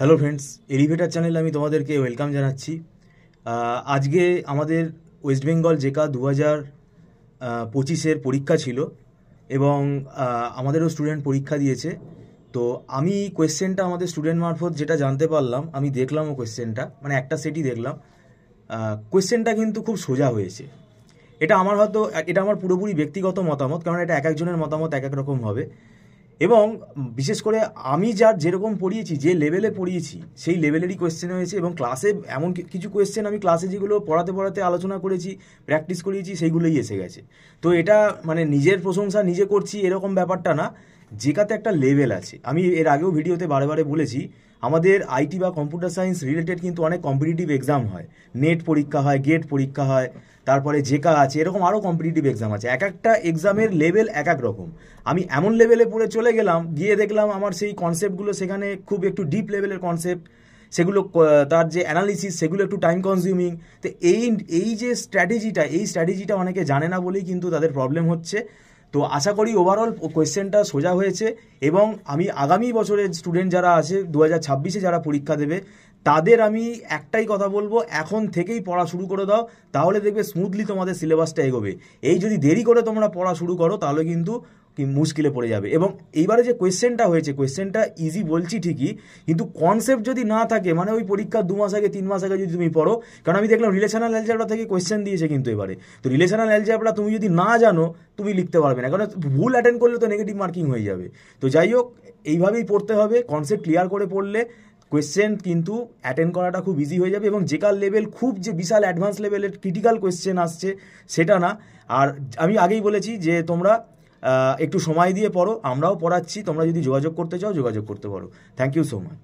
Hello friends, elevator চ্যানেলে আমি তোমাদেরকে ওয়েলকাম জানাচ্ছি। আজকে আমাদের ওয়েস্ট বেঙ্গল জেকা 2025-এর পরীক্ষা ছিল এবং আমাদেরও স্টুডেন্ট পরীক্ষা দিয়েছে। তো আমি কোয়েশ্চেনটা আমাদের স্টুডেন্ট মারফত যেটা জানতে পারলাম, আমি দেখলামও কোয়েশ্চেনটা, মানে একটা সেটই দেখলাম। কোয়েশ্চেনটা কিন্তু খুব সোজা হয়েছে। এটা আমার পুরোপুরি ব্যক্তিগত মতামত, কারণ এটা এক একজনের মতামত এক এক রকম হবে। এবং বিশেষ করে আমি যেরকম পড়িয়েছি, যে লেভেলে পড়িয়েছি সেই লেভেলেরই কোয়েশ্চেন হয়েছে। এবং ক্লাসে এমন কিছু কোয়েশ্চেন আমি ক্লাসে যেগুলো পড়াতে আলোচনা করেছি, প্র্যাকটিস করিয়েছি, সেইগুলোই এসে গেছে। তো এটা মানে নিজের প্রশংসা নিজে করছি এরকম ব্যাপারটা না, যেটাতে একটা লেভেল আছে। আমি এর আগেও ভিডিওতে বারে বারে বলেছি, আমাদের আইটি বা কম্পিউটার সায়েন্স রিলেটেড কিন্তু অনেক কম্পিটিটিভ এক্সাম হয়। নেট পরীক্ষা হয়, গেট পরীক্ষা হয়, তারপরে জেকা আছে, এরকম আরও কম্পিটিটিভ এক্সাম আছে। এক একটা এক্সামের লেভেল এক এক রকম। আমি এমন লেভেলে পড়ে চলে গেলাম, গিয়ে দেখলাম আমার সেই কনসেপ্টগুলো সেখানে খুব একটু ডিপ লেভেলের কনসেপ্ট, সেগুলো তার যে অ্যানালিসিস সেগুলো একটু টাইম কনজিউমিং। তো এই যে স্ট্র্যাটেজিটা অনেকে জানে না বলেই কিন্তু তাদের প্রবলেম হচ্ছে। তো আশা করি ওভারঅল কোয়েশ্চেনটা সোজা হয়েছে। এবং আমি আগামী বছরের স্টুডেন্ট যারা আছে 2026-এ যারা পরীক্ষা দেবে, তাদের আমি একটাই কথা বলবো, এখন থেকেই পড়া শুরু করে দাও, তাহলে দেখবে স্মুথলি তোমাদের সিলেবাসটা এগোবে। এই যদি দেরি করে তোমরা পড়া শুরু করো, তাহলে কিন্তু মুশকিলে পড়ে যাবে। এবং এইবারে যে কোয়েশ্চেনটা হয়েছে, কোয়েশ্চেনটা ইজি বলছি ঠিকই, কিন্তু কনসেপ্ট যদি না থাকে, মানে ওই পরীক্ষার 2 মাস আগে 3 মাস আগে যদি তুমি পড়ো, কারণ আমি দেখলাম রিলেশনাল অ্যালজেব্রা থেকে কোয়েশ্চেন দিয়েছে কিন্তু এবারে। তো রিলেশনাল অ্যালজেব্রা তুমি যদি না জানো, তুমি লিখতে পারবে না, কারণ ভুল অ্যাটেন্ড করলে তো নেগেটিভ মার্কিং হয়ে যাবে। তো যাই হোক, এইভাবেই পড়তে হবে। কনসেপ্ট ক্লিয়ার করে পড়লে কোয়েশ্চেন কিন্তু অ্যাটেন্ড করাটা খুব ইজি হয়ে যাবে। এবং যেকার লেভেল খুব যে বিশাল অ্যাডভান্স লেভেলের ক্রিটিক্যাল কোয়েশ্চেন আসছে, সেটা না। আর আমি আগেই বলেছি যে তোমরা একটু সময় দিয়ে পড়ো, আমরাও পড়াচ্ছি। তোমরা যদি যোগাযোগ করতে চাও, যোগাযোগ করতে পারো। Thank you so much.